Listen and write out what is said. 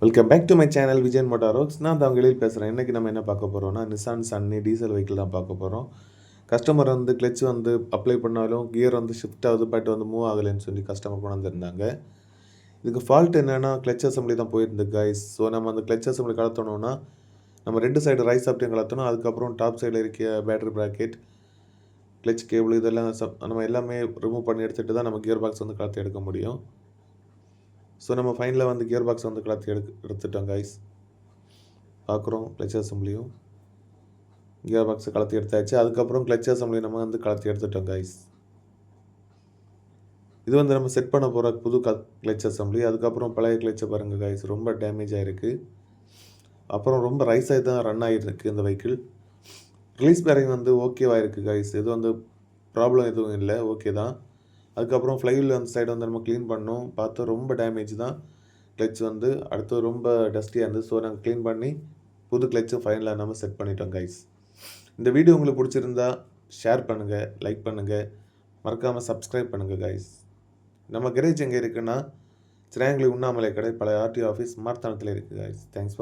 Welcome back to my channel Vijayan மோட்டாரோக்ஸ். நான் தான் உங்களில் பேசுகிறேன். இன்றைக்கி நம்ம என்ன பார்க்க போகிறோம்னா, நிசான் சன்னி டீசல் வெஹிக்கிள் தான் பார்க்க போகிறோம். கஸ்டமர் வந்து கிளச் வந்து அப்ளை பண்ணாலும் கியர் வந்து ஷிஃப்ட் ஆகுது, பட் வந்து மூவ் ஆகலைன்னு சொல்லி கஸ்டமர் கொண்டு வந்திருந்தாங்க. இதுக்கு ஃபால்ட் என்னென்னா கிளச் அசம்பிளி தான் போயிருந்து கைஸ். ஸோ நம்ம அந்த கிளச் அசம்பிளி கலத்தணும்னா நம்ம 2 சைடு ரைஸ் ஆப்டையும் கலத்தணும். அதுக்கப்புறம் டாப் சைடில் இருக்க பேட்டரி ப்ராக்கெட், கிளச் கேபிள் இதெல்லாம் நம்ம எல்லாமே ரிமூவ் பண்ணி எடுத்துகிட்டு தான் நம்ம கியர் பாக்ஸ் வந்து கலத்தி எடுக்க முடியும். ஸோ நம்ம ஃபைனலாக வந்து கியர் பாக்ஸ் வந்து கலத்தி எடுத்துட்டோம் கைஸ். பார்க்குறோம் கிளச் அசம்பிளியும் கியர் பாக்ஸை கலத்தி எடுத்தாச்சு. அதுக்கப்புறம் கிளச் அசம்பிளி நம்ம வந்து கலத்தி எடுத்துட்டோம் கைஸ். இது வந்து நம்ம செட் பண்ண போகிற புது கிளச் அசம்பிளி. அதுக்கப்புறம் பழைய கிளச்சை பாருங்கள் கைஸ், ரொம்ப டேமேஜ் ஆகிருக்கு. அப்புறம் ரொம்ப ரைஸ் ஆகி தான் ரன் ஆகிருக்கு இந்த வெஹிக்கிள். ரிலீஸ் பேரிங் வந்து ஓகேவாக இருக்குது கைஸ். இது வந்து ப்ராப்ளம் எதுவும் இல்லை, ஓகே தான். அதுக்கப்புறம் ஃப்ளைவில் அந்த சைடு வந்து நம்ம க்ளீன் பண்ணோம். பார்த்தா ரொம்ப டேமேஜ் தான் கிளச் வந்து. அடுத்து ரொம்ப டஸ்டியாக இருந்தது. ஸோ நாங்கள் க்ளீன் பண்ணி புது கிளச்சும் ஃபைனலாக நம்ம செட் பண்ணிட்டோம் கைஸ். இந்த வீடியோ உங்களுக்கு பிடிச்சிருந்தா ஷேர் பண்ணுங்கள், லைக் பண்ணுங்கள், மறக்காமல் சப்ஸ்கிரைப் பண்ணுங்கள் கைஸ். நம்ம கரேஜ் எங்கே இருக்குன்னா, சிராங்கிலி உண்ணாமலை கடை பழைய ஆர்டிஓ ஆஃபீஸ் மார்த்தானத்தில் இருக்குது கைஸ். Thanks for